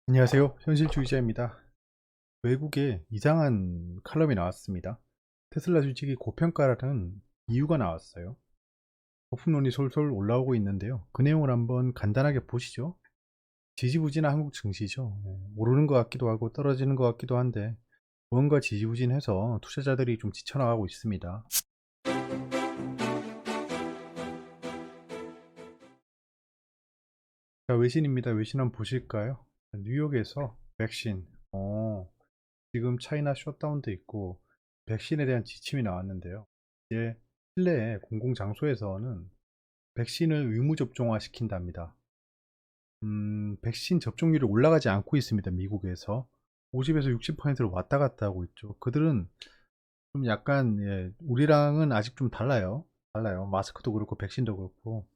안녕하세요. 현실주의자입니다. 외국에 이상한 칼럼이 나왔습니다. 테슬라 주식이 고평가라는 이유가 나왔어요. 거품론이 솔솔 올라오고 있는데요. 그 내용을 한번 간단하게 보시죠. 지지부진한 한국 증시죠. 오르는 것 같기도 하고 떨어지는 것 같기도 한데 무언가 지지부진해서 투자자들이 좀 지쳐나가고 있습니다. 자, 외신입니다. 외신 한번 보실까요? 뉴욕에서 백신, 지금 차이나 셧다운도 있고 백신에 대한 지침이 나왔는데요. 이제 실내에 공공장소에서는 백신을 의무 접종화 시킨답니다. 백신 접종률이 올라가지 않고 있습니다. 미국에서 50에서 60%로 왔다 갔다 하고 있죠. 그들은 좀 약간 우리랑은 아직 좀 달라요. 달라요. 마스크도 그렇고 백신도 그렇고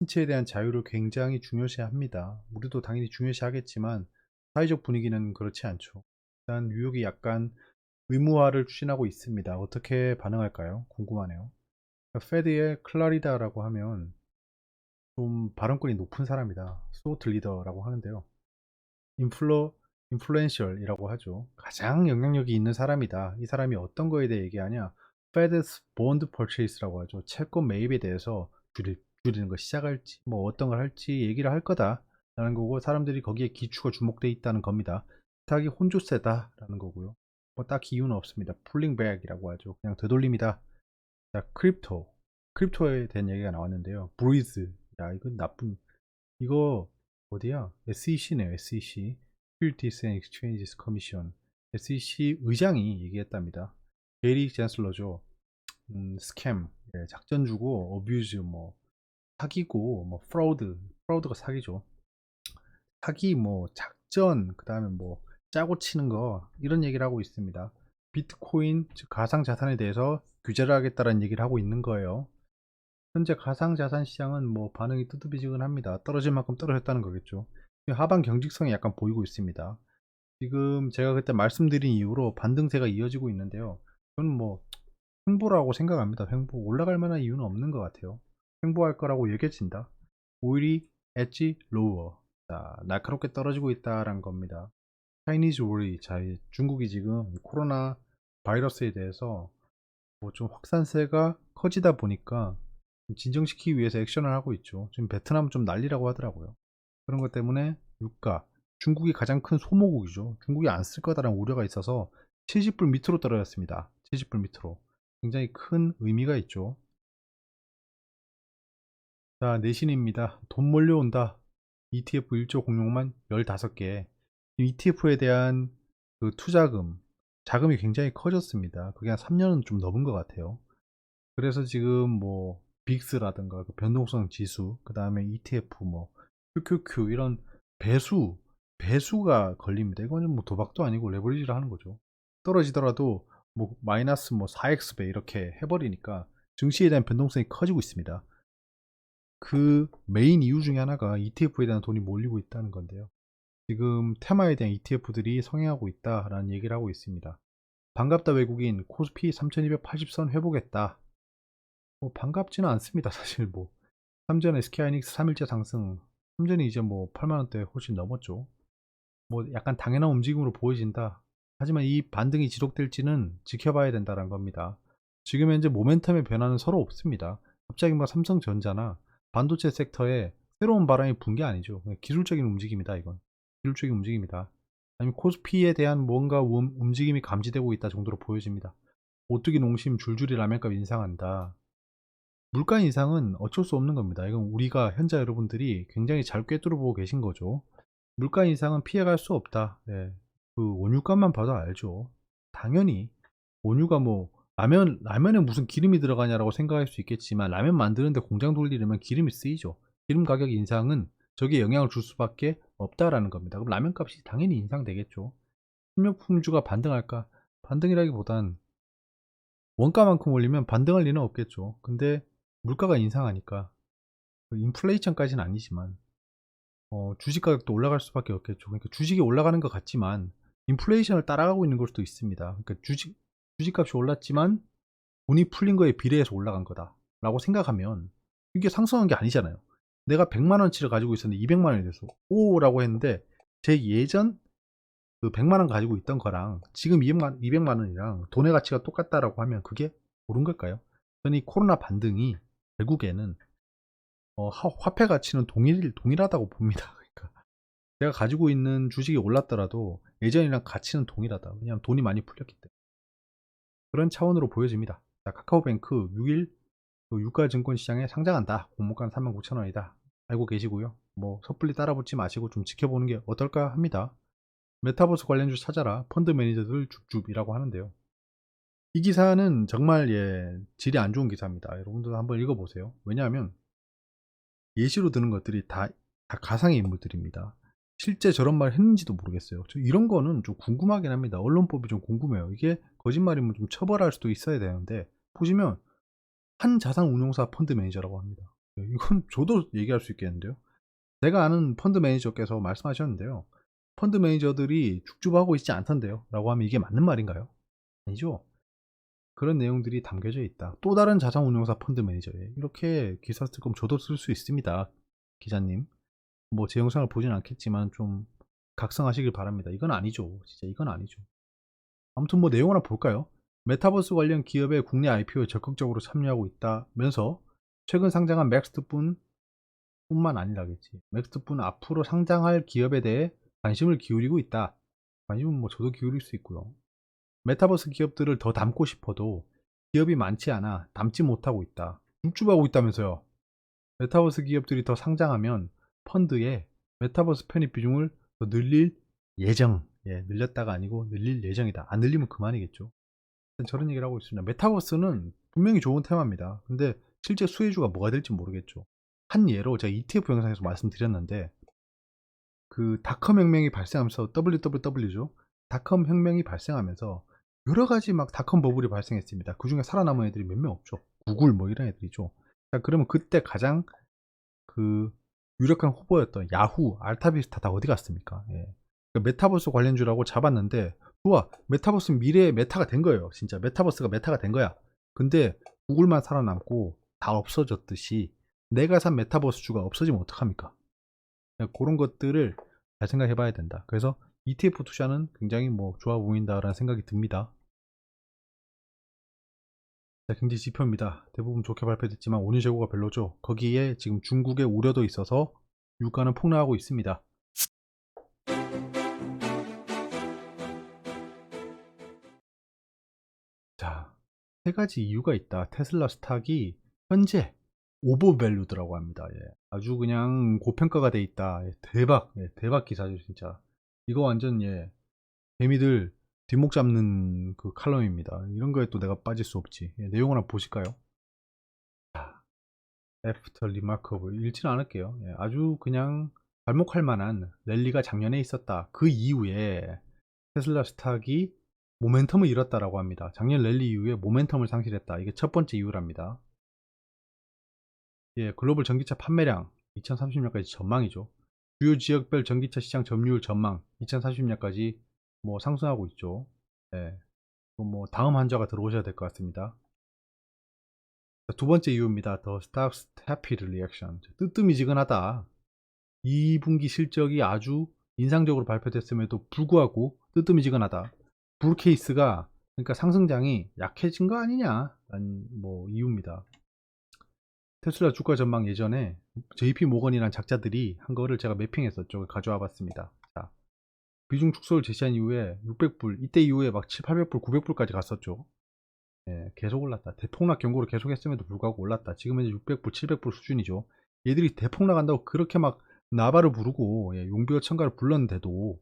신체에 대한 자유를 굉장히 중요시합니다. 우리도 당연히 중요시하겠지만 사회적 분위기는 그렇지 않죠. 일단 뉴욕이 약간 의무화를 추진하고 있습니다. 어떻게 반응할까요? 궁금하네요. 페드의 클라리다라고 하면 좀 발언권이 높은 사람이다. 소트 리더라고 하는데요. 인플루엔셜이라고 하죠. 가장 영향력이 있는 사람이다. 이 사람이 어떤 거에 대해 얘기하냐? Fed's bond purchase라고 하죠. 채권 매입에 대해서 줄이는 거 시작할지, 뭐 어떤 걸 할지 얘기를 할 거다라는 거고, 사람들이 거기에 기추가 주목돼 있다는 겁니다. 스탁이 혼조세다라는 거고요. 뭐 딱히 이유는 없습니다. 풀링 백이라고 하죠. 그냥 되돌림이다. 자, 크립토에 대한 얘기가 나왔는데요. 브리즈, 야 이건 나쁜, 이거 어디야? SEC네요. SEC, Securities and Exchanges Commission. SEC 의장이 얘기했답니다. 게리 젠슬러죠. 스캠, 작전 주고 어뷰즈, 뭐 사기고, 뭐 프라우드가 사기죠. 사기, 뭐 작전, 그 다음에 뭐 짜고 치는 거, 이런 얘기를 하고 있습니다. 비트코인, 즉 가상자산에 대해서 규제를 하겠다는 얘기를 하고 있는 거예요. 현재 가상자산 시장은 뭐 반응이 뜨뜻미지근합니다. 떨어질 만큼 떨어졌다는 거겠죠. 하반 경직성이 약간 보이고 있습니다. 지금 제가 그때 말씀드린 이후로 반등세가 이어지고 있는데요. 저는 뭐 횡보라고 생각합니다. 횡보, 올라갈 만한 이유는 없는 것 같아요. 횡보할 거라고 얘기해진다. 오일이 엣지 로워, 자, 날카롭게 떨어지고 있다라는 겁니다. 차이니즈 오리, 자, 중국이 지금 코로나 바이러스에 대해서 뭐 좀 확산세가 커지다 보니까 진정시키기 위해서 액션을 하고 있죠. 지금 베트남은 좀 난리라고 하더라고요. 그런 것 때문에 유가, 중국이 가장 큰 소모국이죠. 중국이 안 쓸 거다라는 우려가 있어서 70불 밑으로 떨어졌습니다. 70불 밑으로. 굉장히 큰 의미가 있죠. 자, 내신입니다. 돈 몰려온다. ETF 1조 공룡만 15개. ETF에 대한 그 투자금, 자금이 굉장히 커졌습니다. 그게 한 3년은 좀 넘은 것 같아요. 그래서 지금 뭐 빅스라든가 그 변동성 지수, 그 다음에 ETF, 뭐 QQQ, 이런 배수가 걸립니다. 이거는 뭐 도박도 아니고 레버리지를 하는 거죠. 떨어지더라도 뭐 마이너스 뭐 4x배 이렇게 해버리니까 증시에 대한 변동성이 커지고 있습니다. 그 메인 이유 중에 하나가 ETF에 대한 돈이 몰리고 있다는 건데요. 지금 테마에 대한 ETF들이 성행하고 있다라는 얘기를 하고 있습니다. 반갑다 외국인, 코스피 3280선 회복했다. 뭐 반갑지는 않습니다. 사실 뭐 삼전 SK하이닉스 3일째 상승, 삼전이 이제 뭐 8만원대 훨씬 넘었죠. 뭐 약간 당연한 움직임으로 보여진다. 하지만 이 반등이 지속될지는 지켜봐야 된다는 겁니다. 지금 현재 모멘텀의 변화는 서로 없습니다. 갑자기 뭐 삼성전자나 반도체 섹터에 새로운 바람이 분 게 아니죠. 그냥 기술적인 움직임이다. 이건 기술적인 움직임이다. 아니면 코스피에 대한 뭔가 움직임이 감지되고 있다 정도로 보여집니다. 오뚜기 농심 줄줄이 라면값 인상한다. 물가 인상은 어쩔 수 없는 겁니다. 이건 우리가 현재 여러분들이 굉장히 잘 꿰뚫어 보고 계신 거죠. 물가 인상은 피해갈 수 없다. 네. 그 원유값만 봐도 알죠. 당연히 원유가 뭐 라면에 무슨 기름이 들어가냐라고 생각할 수 있겠지만, 라면 만드는데 공장 돌리려면 기름이 쓰이죠. 기름 가격 인상은 저기에 영향을 줄 수밖에 없다라는 겁니다. 그럼 라면 값이 당연히 인상되겠죠. 식료품주가 반등할까? 반등이라기보단 원가만큼 올리면 반등할 리는 없겠죠. 근데 물가가 인상하니까, 인플레이션까지는 아니지만 주식 가격도 올라갈 수밖에 없겠죠. 그러니까 주식이 올라가는 것 같지만 인플레이션을 따라가고 있는 걸 수도 있습니다. 그러니까 주식값이 올랐지만 돈이 풀린 거에 비례해서 올라간 거다라고 생각하면 이게 상승한 게 아니잖아요. 내가 100만 원치를 가지고 있었는데 200만 원이 돼서 오라고 했는데 제 예전 그 100만 원 가지고 있던 거랑 지금 200만 원이랑 돈의 가치가 똑같다라고 하면 그게 옳은 걸까요? 저는 이 코로나 반등이 결국에는 화폐 가치는 동일하다고 봅니다. 그러니까 제가 가지고 있는 주식이 올랐더라도 예전이랑 가치는 동일하다. 왜냐하면 돈이 많이 풀렸기 때문에. 그런 차원으로 보여집니다. 자, 카카오뱅크 6일 유가증권 시장에 상장한다. 공모가는 39,000원이다. 알고 계시고요. 뭐 섣불리 따라붙지 마시고 좀 지켜보는 게 어떨까 합니다. 메타버스 관련주 찾아라. 펀드 매니저들 줍줍이라고 하는데요. 이 기사는 정말 질이 안 좋은 기사입니다. 여러분들도 한번 읽어보세요. 왜냐하면 예시로 드는 것들이 다 가상의 인물들입니다. 실제 저런 말 했는지도 모르겠어요. 저 이런 거는 좀 궁금하긴 합니다. 언론법이 좀 궁금해요. 이게 거짓말이면 좀 처벌할 수도 있어야 되는데 보시면 한 자산운용사 펀드 매니저라고 합니다. 이건 저도 얘기할 수 있겠는데요. 제가 아는 펀드 매니저께서 말씀하셨는데요. 펀드 매니저들이 죽죽하고 있지 않던데요. 라고 하면 이게 맞는 말인가요? 아니죠. 그런 내용들이 담겨져 있다. 또 다른 자산운용사 펀드 매니저에 이렇게 기사 쓸 거면 저도 쓸 수 있습니다. 기자님. 뭐 제 영상을 보진 않겠지만 좀 각성하시길 바랍니다. 이건 아니죠. 진짜 이건 아니죠. 아무튼 뭐 내용을 한번 볼까요? 메타버스 관련 기업의 국내 IPO에 적극적으로 참여하고 있다면서 최근 상장한 맥스트뿐 뿐만 아니라겠지. 맥스트뿐 앞으로 상장할 기업에 대해 관심을 기울이고 있다. 관심은 뭐 저도 기울일 수 있고요. 메타버스 기업들을 더 담고 싶어도 기업이 많지 않아 담지 못하고 있다. 줍줍하고 있다면서요. 메타버스 기업들이 더 상장하면 펀드에 메타버스 편입 비중을 더 늘릴 예정. 늘렸다가 아니고 늘릴 예정이다. 안 늘리면 그만이겠죠. 저런 얘기를 하고 있습니다. 메타버스는 분명히 좋은 테마입니다. 근데 실제 수혜주가 뭐가 될지 모르겠죠. 한 예로 제가 ETF 영상에서 말씀드렸는데 그 닷컴 혁명이 발생하면서 WWW죠. 닷컴 혁명이 발생하면서 여러 가지 막 닷컴 버블이 발생했습니다. 그 중에 살아남은 애들이 몇 명 없죠. 구글 뭐 이런 애들이죠. 자, 그러면 그때 가장 그 유력한 후보였던 야후, 알타비스타 다 어디 갔습니까? 그 메타버스 관련주라고 잡았는데 좋아, 메타버스 미래의 메타가 된 거예요. 진짜 메타버스가 메타가 된 거야. 근데 구글만 살아남고 다 없어졌듯이 내가 산 메타버스 주가 없어지면 어떡합니까? 그런 것들을 잘 생각해 봐야 된다. 그래서 ETF 투자는 굉장히 뭐 좋아 보인다라는 생각이 듭니다. 자, 경제 지표입니다. 대부분 좋게 발표됐지만 원유 재고가 별로죠. 거기에 지금 중국의 우려도 있어서 유가는 폭락하고 있습니다. 자, 세 가지 이유가 있다. 테슬라 스탁이 현재 오버밸류드라고 합니다. 아주 그냥 고평가가 돼 있다. 대박, 대박 기사죠, 진짜. 이거 완전 개미들 뒷목 잡는 그 칼럼입니다. 이런 거에 또 내가 빠질 수 없지. 내용을 한번 보실까요? 애프터 리마커블 읽지는 않을게요. 아주 그냥 발목할 만한 랠리가 작년에 있었다. 그 이후에 테슬라 스탁이 모멘텀을 잃었다라고 합니다. 작년 랠리 이후에 모멘텀을 상실했다. 이게 첫 번째 이유랍니다. 글로벌 전기차 판매량 2030년까지 전망이죠. 주요 지역별 전기차 시장 점유율 전망 2030년까지 뭐 상승하고 있죠. 뭐 다음 환자가 들어오셔야 될 것 같습니다. 두 번째 이유입니다. The stock's tepid reaction. 뜨뜨미지근하다. 2분기 실적이 아주 인상적으로 발표됐음에도 불구하고 뜨뜨미지근하다. 불 케이스가 그러니까 상승장이 약해진 거 아니냐? 라는 뭐 이유입니다. 테슬라 주가 전망 예전에 JP 모건이란 작자들이 한 거를 제가 매핑했었죠. 가져와 봤습니다. 자, 비중 축소를 제시한 이후에 600불, 이때 이후에 막 7, 800불, 900불까지 갔었죠. 계속 올랐다. 대폭락 경고를 계속 했음에도 불구하고 올랐다. 지금 현재 600불, 700불 수준이죠. 얘들이 대폭락 한다고 그렇게 막 나발을 부르고 용비어 첨가를 불렀는데도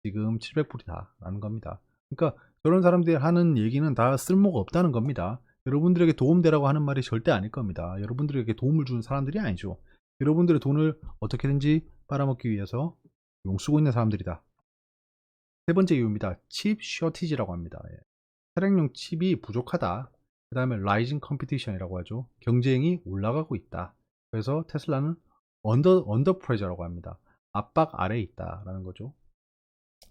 지금 700불이다 라는 겁니다. 그러니까 저런 사람들이 하는 얘기는 다 쓸모가 없다는 겁니다. 여러분들에게 도움되라고 하는 말이 절대 아닐 겁니다. 여러분들에게 도움을 주는 사람들이 아니죠. 여러분들의 돈을 어떻게든지 빨아먹기 위해서 용쓰고 있는 사람들이다. 세 번째 이유입니다. 칩 쇼티지라고 합니다. 차량용 칩이 부족하다. 그 다음에 라이징 컴피티션이라고 하죠. 경쟁이 올라가고 있다. 그래서 테슬라는 언더 프레저라고 합니다. 압박 아래에 있다라는 거죠.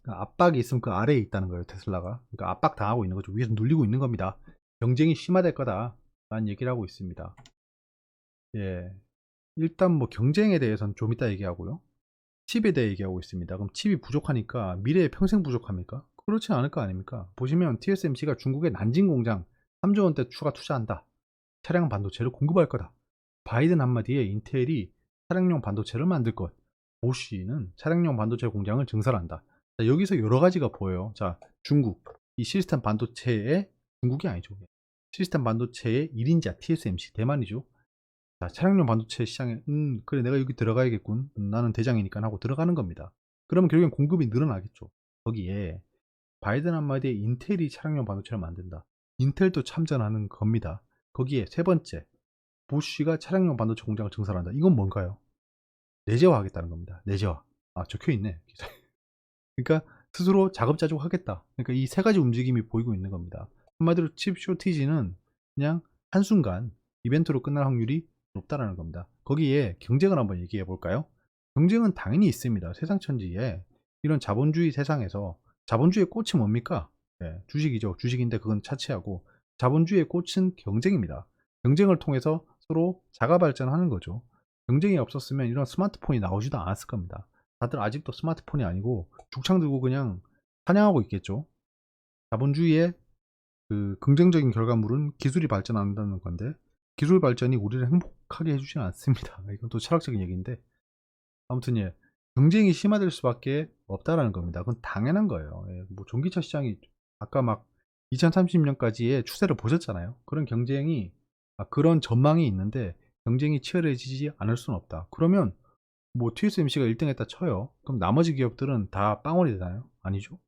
그러니까 압박이 있으면 그 아래에 있다는 거예요. 테슬라가. 그러니까 압박 당하고 있는 거죠. 위에서 눌리고 있는 겁니다. 경쟁이 심화될 거다라는 얘기를 하고 있습니다. 일단 뭐 경쟁에 대해서는 좀 이따 얘기하고요. 칩에 대해 얘기하고 있습니다. 그럼 칩이 부족하니까 미래에 평생 부족합니까? 그렇지 않을 거 아닙니까? 보시면 TSMC가 중국의 난징 공장 3조 원대 추가 투자한다. 차량 반도체를 공급할 거다. 바이든 한마디에 인텔이 차량용 반도체를 만들 것. 보쉬는 차량용 반도체 공장을 증설한다. 자, 여기서 여러 가지가 보여요. 자, 중국. 이 시스템 반도체의 중국이 아니죠. 시스템 반도체의 1인자 TSMC 대만이죠. 자, 차량용 반도체 시장에 그래 내가 여기 들어가야겠군. 나는 대장이니까 하고 들어가는 겁니다. 그러면 결국엔 공급이 늘어나겠죠. 거기에 바이든 한마디에 인텔이 차량용 반도체를 만든다. 인텔도 참전하는 겁니다. 거기에 세 번째, 보쉬가 차량용 반도체 공장을 증설한다. 이건 뭔가요? 내재화하겠다는 겁니다. 내재화. 아, 적혀 있네. 그러니까 스스로 자급자족하겠다. 그러니까 이 세 가지 움직임이 보이고 있는 겁니다. 한마디로 칩 쇼티지는 그냥 한순간 이벤트로 끝날 확률이 높다라는 겁니다. 거기에 경쟁을 한번 얘기해 볼까요? 경쟁은 당연히 있습니다. 세상 천지에 이런 자본주의 세상에서 자본주의의 꽃이 뭡니까? 네, 주식이죠. 주식인데 그건 차치하고 자본주의의 꽃은 경쟁입니다. 경쟁을 통해서 서로 자가 발전하는 거죠. 경쟁이 없었으면 이런 스마트폰이 나오지도 않았을 겁니다. 다들 아직도 스마트폰이 아니고 죽창 들고 그냥 사냥하고 있겠죠. 자본주의의 그 긍정적인 결과물은 기술이 발전한다는 건데 기술 발전이 우리를 행복하게 해주지는 않습니다. 이건 또 철학적인 얘기인데 아무튼 예 경쟁이 심화될 수밖에 없다라는 겁니다. 그건 당연한 거예요. 예, 뭐 전기차 시장이 아까 막 2030년까지의 추세를 보셨잖아요. 그런 경쟁이 그런 전망이 있는데 경쟁이 치열해지지 않을 수는 없다. 그러면 뭐 TSMC가 1등 했다 쳐요. 그럼 나머지 기업들은 다 빵원이 되나요? 아니죠.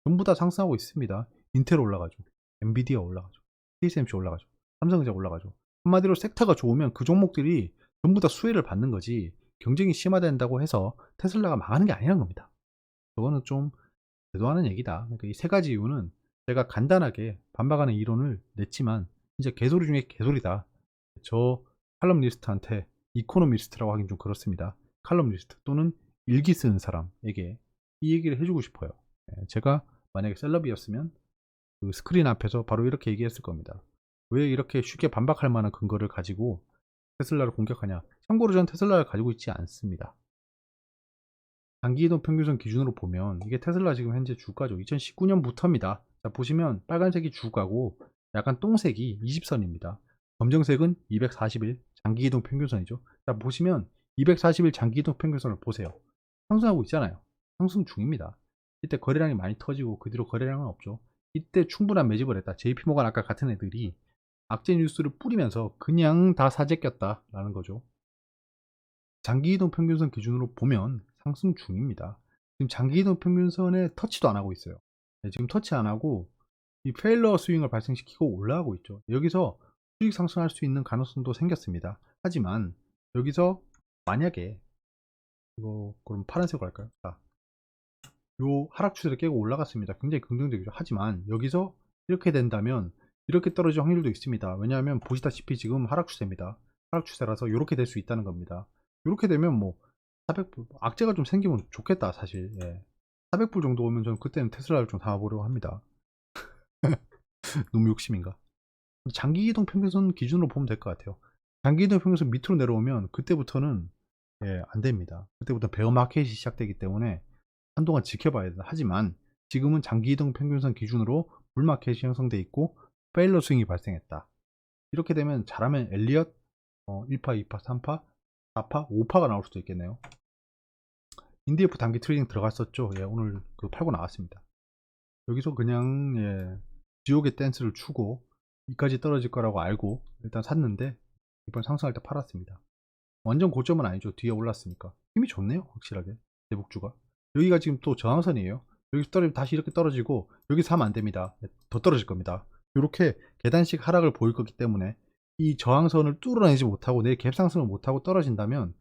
전부 다 상승하고 있습니다. 인텔 올라가죠. 엔비디아 올라가죠. TSMC 올라가죠. 삼성전자 올라가죠. 한마디로 섹터가 좋으면 그 종목들이 전부 다 수혜를 받는 거지 경쟁이 심화된다고 해서 테슬라가 망하는 게 아니라는 겁니다. 그거는 좀 대도하는 얘기다. 그러니까 이 세 가지 이유는 제가 간단하게 반박하는 이론을 냈지만 진짜 개소리 중에 개소리다. 저 칼럼니스트한테 이코노미스트라고 하긴 좀 그렇습니다. 칼럼니스트 또는 일기 쓰는 사람에게 이 얘기를 해주고 싶어요. 제가 만약에 셀럽이었으면 그 스크린 앞에서 바로 이렇게 얘기했을 겁니다. 왜 이렇게 쉽게 반박할 만한 근거를 가지고 테슬라를 공격하냐? 참고로 전 테슬라를 가지고 있지 않습니다. 단기이동 평균선 기준으로 보면 이게 테슬라 지금 현재 주가죠. 2019년부터입니다. 자, 보시면 빨간색이 주가고 약간 똥색이 20선입니다. 검정색은 240일 장기이동 평균선이죠. 자, 보시면 240일 장기이동 평균선을 보세요. 상승하고 있잖아요. 상승 중입니다. 이때 거래량이 많이 터지고 그 뒤로 거래량은 없죠. 이때 충분한 매집을 했다. JP모간 아까 같은 애들이 악재 뉴스를 뿌리면서 그냥 다 사재 꼈다라는 거죠. 장기이동 평균선 기준으로 보면 상승 중입니다. 지금 장기이동 평균선에 터치도 안 하고 있어요. 네, 지금 터치 안 하고 이 페일러 스윙을 발생시키고 올라가고 있죠. 여기서 수익 상승할 수 있는 가능성도 생겼습니다. 하지만 여기서 만약에 이거 그럼 파란색으로 할까요? 자, 요 하락 추세를 깨고 올라갔습니다. 굉장히 긍정적이죠. 하지만 여기서 이렇게 된다면 이렇게 떨어질 확률도 있습니다. 왜냐하면 보시다시피 지금 하락 추세입니다. 하락 추세라서 이렇게 될 수 있다는 겁니다. 이렇게 되면 뭐 400불 악재가 좀 생기면 좋겠다 사실. 예. 400불 정도 오면 저는 그때는 테슬라를 좀 담아보려고 합니다. 너무 욕심인가? 장기 이동 평균선 기준으로 보면 될 것 같아요. 장기 이동 평균선 밑으로 내려오면 그때부터는 안 됩니다. 그때부터 베어 마켓이 시작되기 때문에 한동안 지켜봐야 된다. 하지만 지금은 장기 이동 평균선 기준으로 불마켓이 형성돼 있고 페일러 스윙이 발생했다. 이렇게 되면 잘하면 엘리엇 1파, 2파, 3파, 4파, 5파가 나올 수도 있겠네요. 인디에프 단기 트레이딩 들어갔었죠. 예, 오늘 그 팔고 나왔습니다. 여기서 그냥 지옥의 댄스를 추고 이까지 떨어질 거라고 알고 일단 샀는데 이번 상승할 때 팔았습니다. 완전 고점은 아니죠. 뒤에 올랐으니까 힘이 좋네요. 확실하게 대북주가 여기가 지금 또 저항선이에요. 여기서 떨어지면 다시 이렇게 떨어지고 여기서 사면 안 됩니다. 더 떨어질 겁니다. 이렇게 계단식 하락을 보일 거기 때문에 이 저항선을 뚫어내지 못하고 내일 갭상승을 못하고 떨어진다면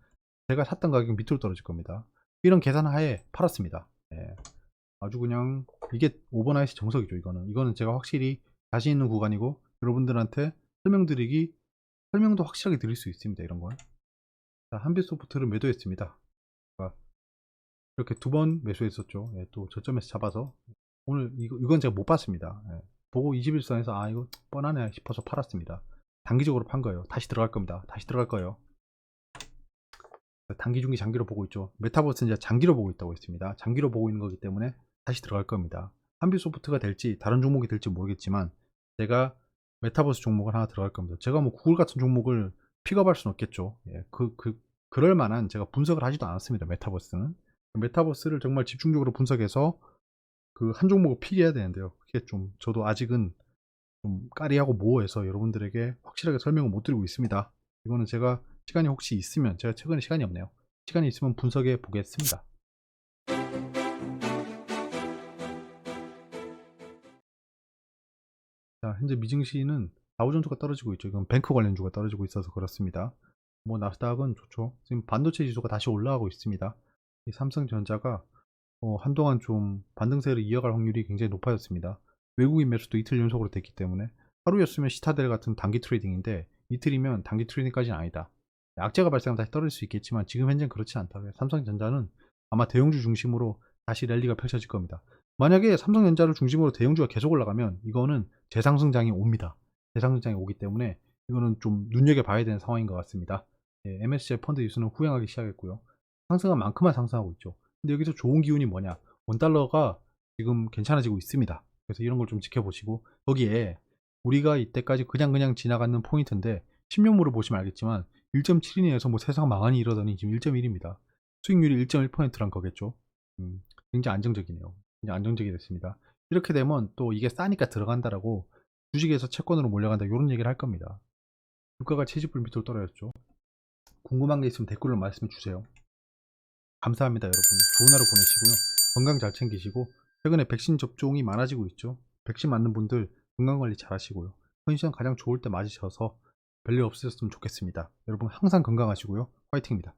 제가 샀던 가격 밑으로 떨어질 겁니다. 이런 계산하에 팔았습니다. 예. 아주 그냥 이게 오버나이트 정석이죠. 이거는 제가 확실히 자신 있는 구간이고 여러분들한테 설명도 확실하게 드릴 수 있습니다. 이런 건. 자, 한빛소프트를 매도했습니다. 이렇게 두 번 매수했었죠. 예, 또 저점에서 잡아서 오늘 이건 제가 못 봤습니다. 예, 보고 21선에서 이거 뻔하네 싶어서 팔았습니다. 단기적으로 판 거예요. 다시 들어갈 겁니다. 다시 들어갈 거예요. 단기, 중기, 장기로 보고 있죠. 메타버스는 이제 장기로 보고 있다고 했습니다. 장기로 보고 있는 거기 때문에 다시 들어갈 겁니다. 한빛소프트가 될지 다른 종목이 될지 모르겠지만 제가 메타버스 종목을 하나 들어갈 겁니다. 제가 뭐 구글 같은 종목을 픽업할 수는 없겠죠. 예, 그럴 만한 제가 분석을 하지도 않았습니다. 메타버스는. 메타버스를 정말 집중적으로 분석해서 그 한 종목을 픽해야 되는데요. 그게 좀 저도 아직은 좀 까리하고 모호해서 여러분들에게 확실하게 설명을 못 드리고 있습니다. 이거는 제가 시간이 혹시 있으면, 제가 최근에 시간이 없네요. 시간이 있으면 분석해 보겠습니다. 자, 현재 미증시는 다우존스가 떨어지고 있죠. 이건 뱅크 관련주가 떨어지고 있어서 그렇습니다. 뭐 나스닥은 좋죠. 지금 반도체 지수가 다시 올라가고 있습니다. 이 삼성전자가 한동안 좀 반등세를 이어갈 확률이 굉장히 높아졌습니다. 외국인 매수도 이틀 연속으로 됐기 때문에, 하루였으면 시타델 같은 단기 트레이딩인데 이틀이면 단기 트레이딩까지는 아니다. 악재가 발생하면 다시 떨어질 수 있겠지만 지금 현재는 그렇지 않다. 삼성전자는 아마 대형주 중심으로 다시 랠리가 펼쳐질 겁니다. 만약에 삼성전자를 중심으로 대형주가 계속 올라가면 이거는 재상승장이 옵니다. 재상승장이 오기 때문에 이거는 좀 눈여겨봐야 되는 상황인 것 같습니다. MSCI 펀드 지수는 후행하기 시작했고요. 상승한 만큼만 상승하고 있죠. 근데 여기서 좋은 기운이 뭐냐? 원달러가 지금 괜찮아지고 있습니다. 그래서 이런 걸 좀 지켜보시고, 거기에 우리가 이때까지 그냥 지나가는 포인트인데 10년물을 보시면 알겠지만 1.7인에서 뭐 세상 망하니 이러더니 지금 1.1입니다. 수익률이 1.1%란 거겠죠. 굉장히 안정적이네요. 굉장히 안정적이 됐습니다. 이렇게 되면 또 이게 싸니까 들어간다라고 주식에서 채권으로 몰려간다, 이런 얘기를 할 겁니다. 주가가 채집불 밑으로 떨어졌죠. 궁금한 게 있으면 댓글로 말씀해 주세요. 감사합니다, 여러분. 좋은 하루 보내시고요. 건강 잘 챙기시고, 최근에 백신 접종이 많아지고 있죠. 백신 맞는 분들 건강관리 잘 하시고요. 컨디션 가장 좋을 때 맞으셔서 별일 없으셨으면 좋겠습니다. 여러분 항상 건강하시고요. 화이팅입니다.